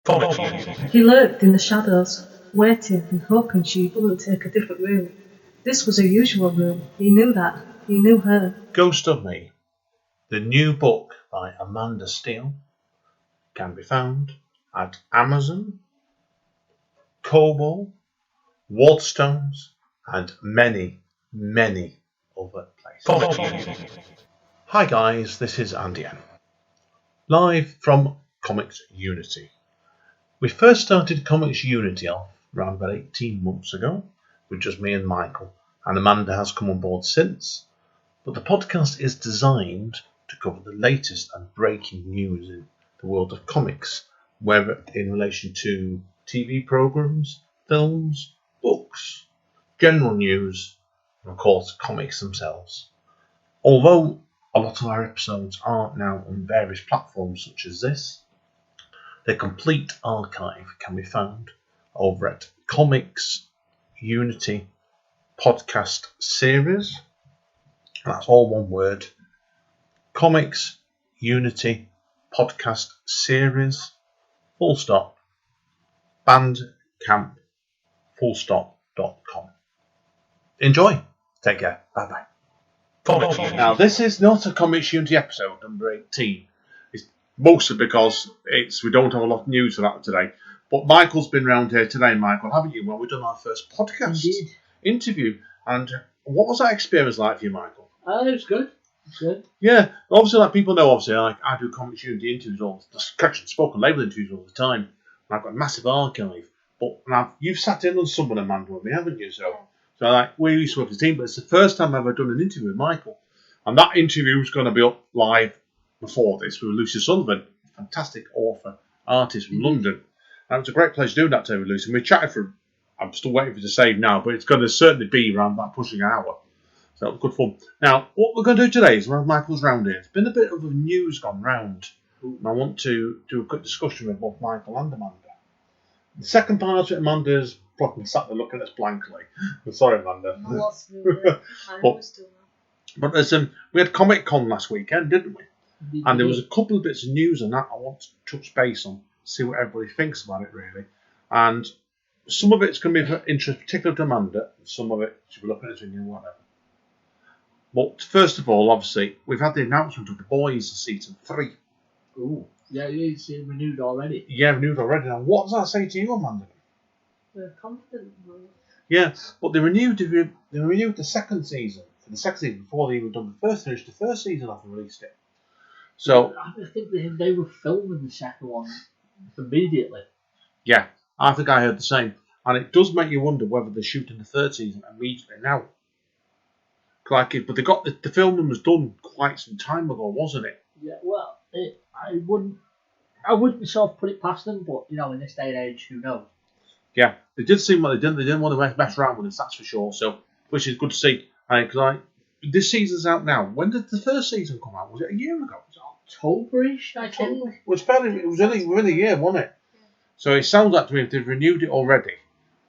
He lurked in the shadows, waiting and hoping she wouldn't take a different route. This was her usual room. He knew that. He knew her. Ghost of Me, the new book by Amanda Steele, can be found at Amazon, Kobo, Waterstones, and many, many other places. Hi guys, this is Andy N. Live from Comics Unity. We first started Comics Unity off around about 18 months ago with just me and Michael, and Amanda has come on board since. But the podcast is designed to cover the latest and breaking news in the world of comics, whether in relation to TV programs, films, books, general news, and of course comics themselves. Although a lot of our episodes are now on various platforms such as this, the complete archive can be found over at Comics Unity Podcast Series. That's all one word. Comics Unity Podcast Series, full stop, bandcamp, full stop.com. Enjoy. Take care. Bye bye. Now, this is not a Comics Unity episode number 18. It's mostly because we don't have a lot of news for that today. But Michael's been around here today, Michael, haven't you? Well, we've done our first podcast interview. And what was that experience like for you, Michael? It was good. Yeah, obviously, like people know, obviously, I do Comics Unity interviews all the scratch and spoken label interviews all the time. And I've got a massive archive. But now you've sat in on someone, Amanda, with me, haven't you? So we used to work as a team, but it's the first time I've ever done an interview with Michael. And that interview is going to be up live before this with Lucy Sullivan, fantastic author, artist from London. And it was a great pleasure doing that today with Lucy. And we chatted for, I'm still waiting for it to save now, but it's going to certainly be around about pushing an hour. So it was good fun. Now, what we're going to do today is, when Michael's round here, it's been a bit of a news gone round. And I want to do a quick discussion with both Michael and Amanda. The second part of it, Amanda's probably sat there looking at us blankly. Sorry, Amanda. But we had Comic Con last weekend, didn't we? And there was a couple of bits of news on that I want to touch base on, see what everybody thinks about it, really. And some of it's going to be of interest, particularly to Amanda. Some of it she'll be looking at us thinking, whatever. But first of all, obviously, we've had the announcement of The Boys season 3. Ooh, yeah, it's renewed already. Yeah, renewed already. Now, what does that say to you, Amanda? We're confident. Yeah, but they renewed the second season. For the second season, before they even done the first, finished the first season off and released it. So I think they were filming the second one immediately. Yeah, I think I heard the same. And it does make you wonder whether they're shooting the third season immediately now. But they got the filming was done quite some time ago, wasn't it? Yeah, well, I wouldn't sort of put it past them, but in this day and age, who knows? Yeah, they did seem like they didn't want to mess around with this, that's for sure. So, which is good to see. Because this season's out now. When did the first season come out? Was it a year ago? Was it October-ish, I think. It was only within a year, wasn't it? Yeah. So it sounds like to me if they've renewed it already,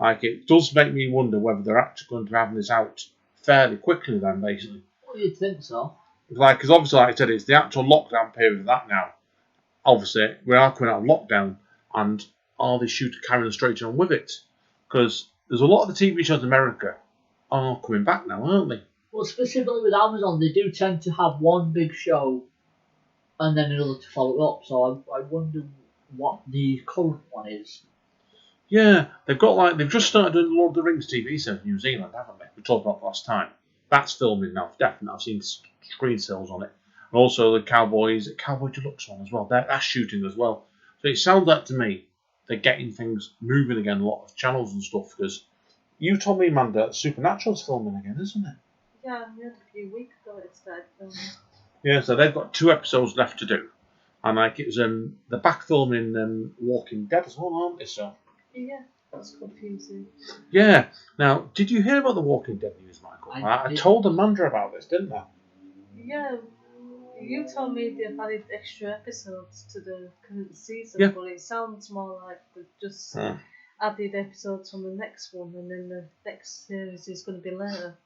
it does make me wonder whether they're actually going to be having this out fairly quickly then, basically. Well, you'd think so. Because obviously, like I said, it's the actual lockdown period of that now. Obviously, we are coming out of lockdown, and are they carrying the straight on with it? Because there's a lot of the TV shows in America are coming back now, aren't they? Well, specifically with Amazon, they do tend to have one big show and then another to follow it up. So I wonder what the current one is. Yeah, they've just started doing Lord of the Rings TV series in New Zealand, haven't they? We talked about last time. That's filming now, definitely. I've seen screen sales on it. And also the Cowboy Deluxe one as well. That's shooting as well. So it sounds like to me they're getting things moving again, a lot of channels and stuff. Because you told me, Amanda, Supernatural's filming again, isn't it? Yeah, we had a few weeks ago it started filming. Yeah, so they've got 2 episodes left to do. And it was they're back filming Walking Dead as well, aren't they? So yeah, that's confusing. Yeah. Now, did you hear about the Walking Dead news, Michael? I told Amanda about this, didn't I? Yeah, you told me they've added extra episodes to the current season, yeah. But it sounds more like they've just added episodes from the next one, and then the next series is going to be later.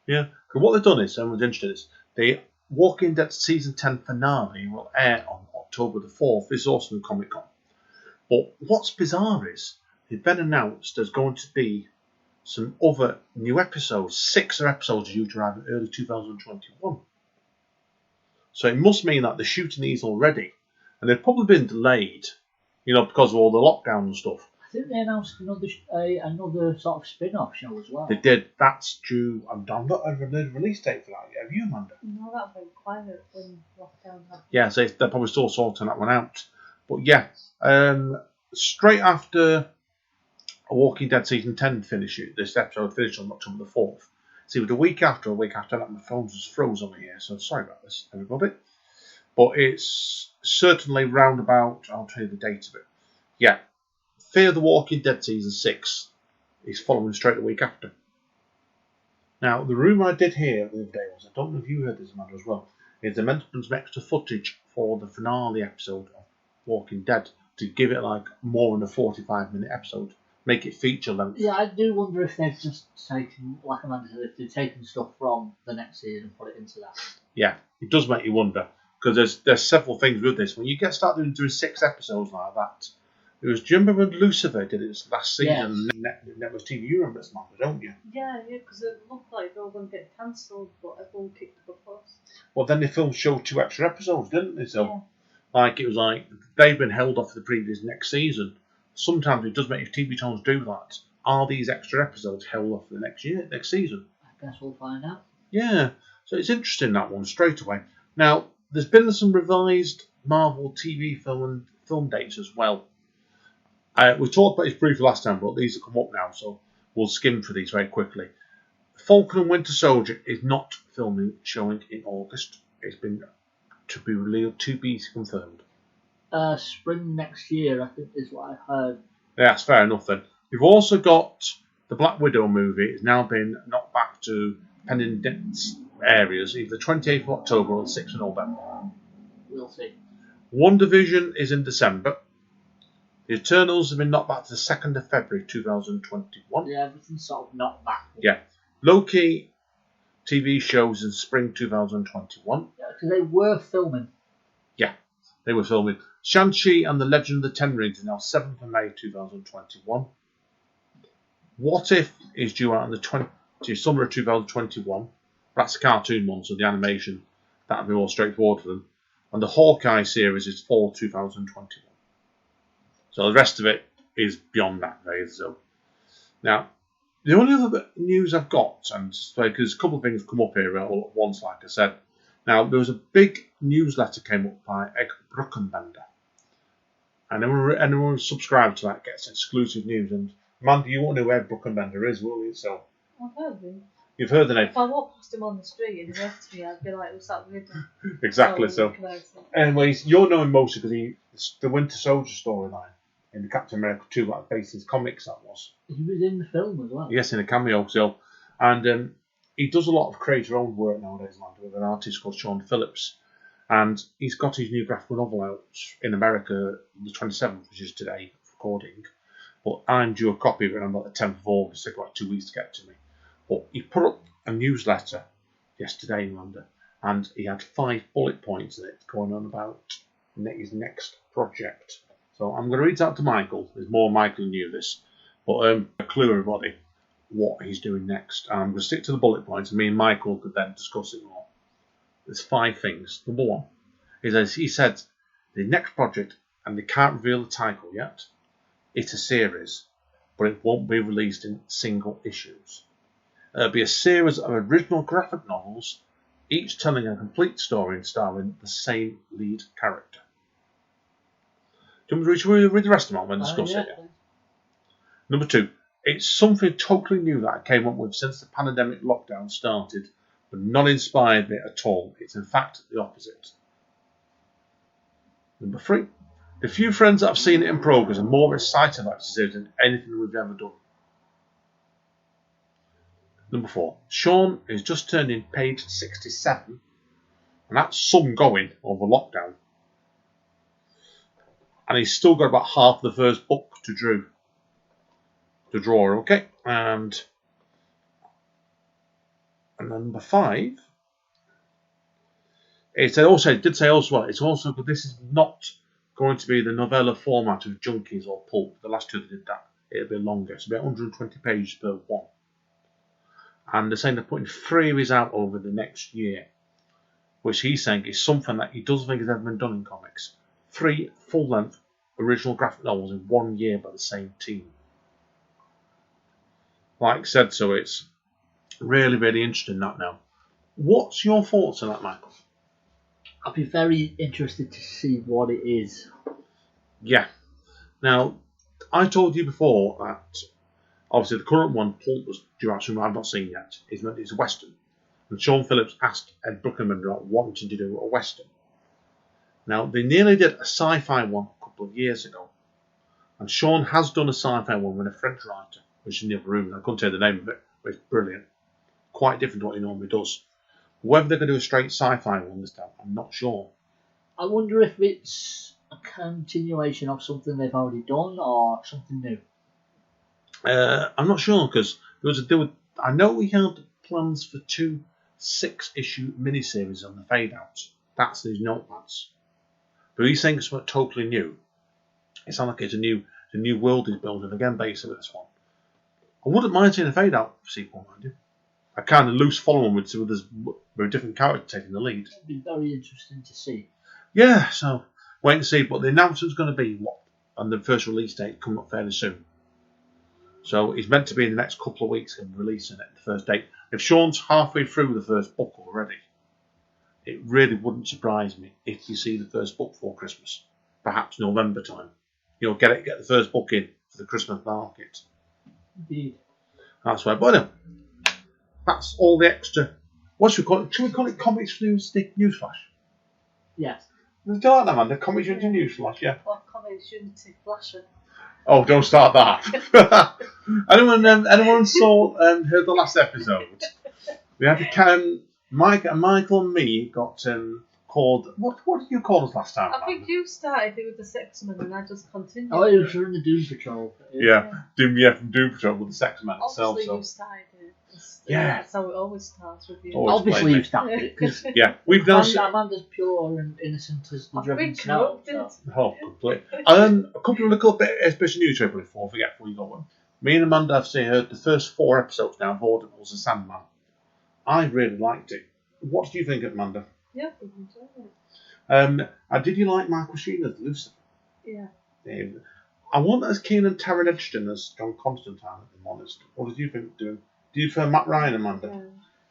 Yeah, because what they've done is, and was interested is, the Walking Dead season 10 finale will air on October the 4th. This is also in Comic Con. But what's bizarre is they've been announced there's going to be some other new episodes. 6 episodes due to arrive in early 2021. So it must mean that they're shooting these already, and they've probably been delayed, because of all the lockdown and stuff. I think they announced another sort of spin-off show as well. They did. That's due. I'm not over the release date for that yet. Have you, Amanda? No, that went quiet when lockdown happened. Yeah, so they're probably still sorting that one out. But yeah, straight after Walking Dead season 10 this episode finished on October the 4th. See, with a week after that, my phone just froze on me here, so sorry about this, everybody. But it's certainly roundabout, I'll tell you the date of it. Yeah, Fear the Walking Dead season 6 is following straight the week after. Now, the rumour I did hear the other day was, I don't know if you heard this, Amanda, as well, is they meant to put some extra footage for the finale episode of Walking Dead to give it like more than a 45-minute episode. Make it feature length. Yeah, I do wonder if they've just taken, like Amanda said, if they've taken stuff from the next season and put it into that. Yeah, it does make you wonder, because there's several things with this. When you started doing 6 episodes like that, do you remember when Lucifer did it last season? Yeah. Network TV, you remember this, Martha, don't you? Yeah, because it looked like they were going to get cancelled, but everyone kicked the fuss. Well, then they showed 2 extra episodes, didn't they? So, yeah. it was like they've been held off for the previous next season. Sometimes it does make, if TV channels do that, are these extra episodes held off for the next season? I guess we'll find out. Yeah, so it's interesting, that one, straight away. Now, there's been some revised Marvel TV film dates as well. We talked about this briefly last time, but these have come up now, so we'll skim through these very quickly. Falcon and Winter Soldier is not showing in August. It's been to be confirmed. Spring next year, I think, is what I heard. Yeah, that's fair enough then. We've also got the Black Widow movie. It's now been knocked back to pending areas, either the 28th of October or the 6th of November. We'll see. WandaVision is in December. The Eternals have been knocked back to the 2nd of February 2021. Yeah, everything's sort of knocked back. Yeah. Loki TV shows in spring 2021. Yeah, because they were filming. Yeah, they were filming. Shang-Chi and the Legend of the Ten Rings is now 7th of May 2021. What If is due out in the summer of 2021. That's the cartoon one, so the animation, that'll be more straightforward for them. And the Hawkeye series is fall 2021. So the rest of it is beyond that phase. So now, the only other news I've got, and because a couple of things come up here all at once, like I said. Now, there was a big newsletter came up by Ed Brukabker. And anyone subscribed to that gets exclusive news. And Amanda, you won't know who Ed Brukabker is, will you? So I've heard of him. You've heard the name. If I walked past him on the street and he waved to me, I'd be like, what's that with him? Exactly. So, anyways, you'll know him mostly because the Winter Soldier storyline in the Captain America 2, like based his comics, that was. He was in the film as well. Yes, in a cameo. So, and he does a lot of creator-owned work nowadays, Amanda, with an artist called Phillips. And he's got his new graphic novel out in America the 27th, which is today, recording. But I'm due a copy of it on the 10th of August. It took like 2 weeks to get to me. But he put up a newsletter yesterday in London, and he had 5 bullet points in it going on about his next project. So I'm going to read it out to Michael. There's more Michael knew this. But a clue everybody what he's doing next. And I'm going to stick to the bullet points, and me and Michael could then discuss it more. There's 5 things. Number 1, he said the next project, and they can't reveal the title yet. It's a series, but it won't be released in single issues. It'll be a series of original graphic novels, each telling a complete story and starring the same lead character. Should we read the rest of them and discuss it? Yeah. Number 2, it's something totally new that I came up with since the pandemic lockdown started, but not inspired me at all. It's in fact the opposite. Number 3, the few friends that have seen it in progress are more excited about it than anything we've ever done. Number 4, Sean is just turning page 67, and that's some going over lockdown. And he's still got about half the first book to draw, okay? And number 5, it did say also, well, it's also, but this is not going to be the novella format of Junkies or Pulp. The last two that did that, it'll be longer. It's about 120 pages per one. And they're saying they're putting 3 of his out over the next year, which he's saying is something that he doesn't think has ever been done in comics. 3 full-length original graphic novels in 1 year by the same team. Like I said, so it's really, really interesting that now. What's your thoughts on that, Michael? I'd be very interested to see what it is. Yeah. Now, I told you before that obviously the current one, Pulp, was due out soon, I've not seen yet. It's a Western. And Sean Phillips asked Ed Brukabker about wanting to do a Western. Now, they nearly did a sci-fi one a couple of years ago. And Sean has done a sci-fi one with a French writer, which is in the other room. I couldn't tell you the name of it, but it's brilliant. Quite different to what he normally does. Whether they're going to do a straight sci-fi one this time, I'm not sure. I wonder if it's a continuation of something they've already done or something new. I'm not sure because I know we had plans for 2 6-issue miniseries on the fade outs. That's his notepads. But he's saying something totally new. It sounds like it's a new world he's building again based on this one. I wouldn't mind seeing a fade out sequel, mind you. A kind of loose following with a different character taking the lead. It'd be very interesting to see. Yeah, so wait and see. But the announcement's going to be on the first release date coming up fairly soon. So he's meant to be in the next couple of weeks and releasing it, the first date. If Sean's halfway through the first book already, it really wouldn't surprise me if you see the first book before Christmas. Perhaps November time. You'll get the first book in for the Christmas market. Indeed. That's right. But anyway, that's all the extra. What should we call it? Should we call it Comics Newsflash? Yes. Do you like that, man? The Comics Unity Newsflash, yeah. Or Comics Unity Flasher. Oh, don't start that. anyone saw heard the last episode? We had to Michael and me got called. What did you call us last time? I think you started it with the Sexman and I just continued. Oh, it was from the Doom Patrol. Yeah, from Doom Patrol with the Sexman itself. Obviously, so. you started it. Yeah. That's how it always starts with you. Always Obviously, you started it because yeah, we've done. Amanda's pure and innocent as the driven snow. So. Oh, completely. A couple of little bits of news before you go on. Me and Amanda have heard the first 4 episodes now of Audibles The Sandman. I really liked it. What did you think, Amanda? Yeah, I enjoyed it. Did you like Michael Sheen as Lucifer? Yeah. I wasn't as keen on Taron Egerton as John Constantine, if I'm honest. What did you think doing? Do you prefer Matt Ryan, Amanda?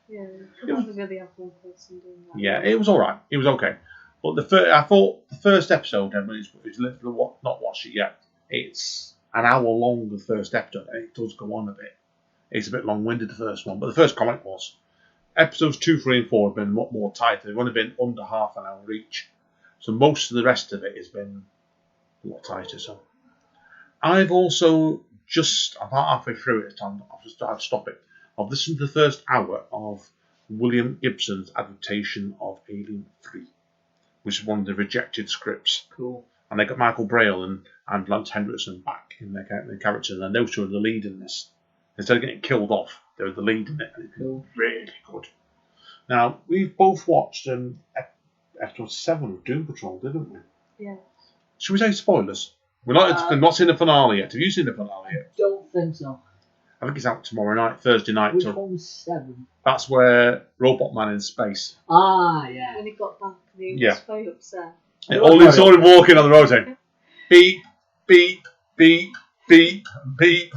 Yeah. You don't really have one person doing that. Yeah, it was alright. It was okay. But I thought the first episode, it's not watched it yet. It's an hour long, the first episode, and it does go on a bit. It's a bit long-winded, the first one, but the first comic was. Episodes 2, 3, and 4 have been a lot more tighter. They've only been under half an hour each. So most of the rest of it has been a lot tighter. So I've also about halfway through it, I've stopped it. I've listened to the first hour of William Gibson's adaptation of Alien 3, which is one of the rejected scripts. Cool. And they got Michael Braille and Lance Henriksen back in their characters, and those two are the lead in this. Instead of getting killed off, they were the lead in it, and it's Cool. really good. Now, we've both watched episode 7 of Doom Patrol, didn't we? Yeah. Should we say spoilers? We've not seen the finale yet. Have you seen the finale yet? Don't think so. I think it's out tomorrow night, Thursday night. Which one was 7? That's where Robot Man in space. Ah, yeah. When he got back, he Yeah. was very upset. All saw him walking on the road saying, beep, beep, beep, beep, beep.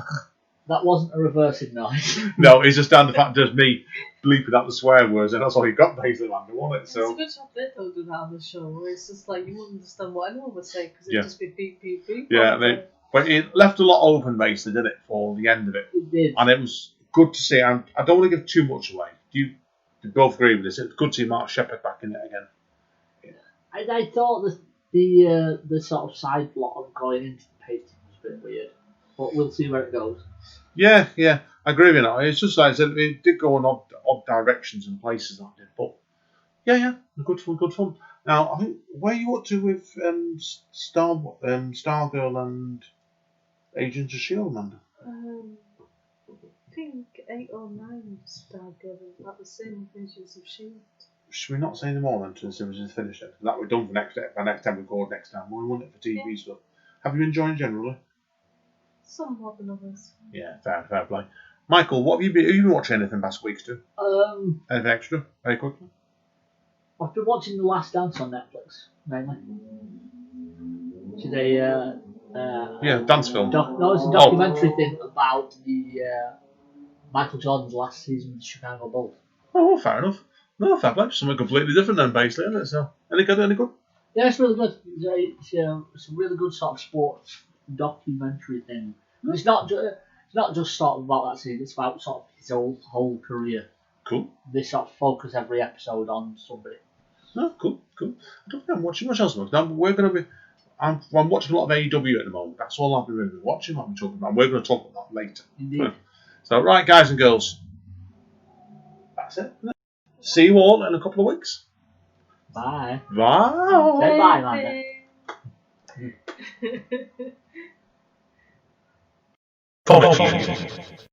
That wasn't a reversing noise. No, it's just down the fact just me bleeping out the swear words, and that's all you got basically, Amanda, wasn't it? It's So a good job they don't do that on the show, where it's just like you wouldn't understand what anyone would say because it'd Yeah. just be beep, beep, beep. yeah, but it left a lot open basically, did it, for the end of it, It did. and it was good to see. I don't want to give too much away. Do you both agree with this? It's good to see Mark Sheppard back in it again. I thought that the sort of side plot of going into the painting was a bit weird, but we'll see where it goes. Yeah, I agree with that. It's just like I said, it did go in odd directions and places, that did. But yeah, good fun. Now, I think where are you up to with Stargirl and Agents of S.H.I.E.L.D., Amanda? I think 8 or 9 Stargirl is about the same as Agents of S.H.I.E.L.D. Should we not say them all then as soon as we finish it? That we're done for next time we record next time. We want it for TV stuff. Have you been enjoying generally? Some more than others. Yeah, fair play. Michael, what have you been watching anything past weeks too? Anything extra? Very quickly. I've been watching The Last Dance on Netflix mainly. It's a dance film. it's a documentary thing about the Michael Jordan's last season with the Chicago Bulls. Oh, fair enough. No, fair play. Something completely different then, basically, isn't it? So, any good? Yeah, it's really good. It's a really good sort of sports documentary thing. It's not just sort of about that season. It's about sort of his whole career. Cool. They sort of focus every episode on somebody. Oh, cool. I don't think I'm watching much else. I'm watching a lot of AEW at the moment. That's all I've been really watching. What I'm talking about. We're going to talk about that later. Indeed. So, right, guys and girls, that's it. See you all in a couple of weeks. Bye. Bye. Say bye, Amanda. Comic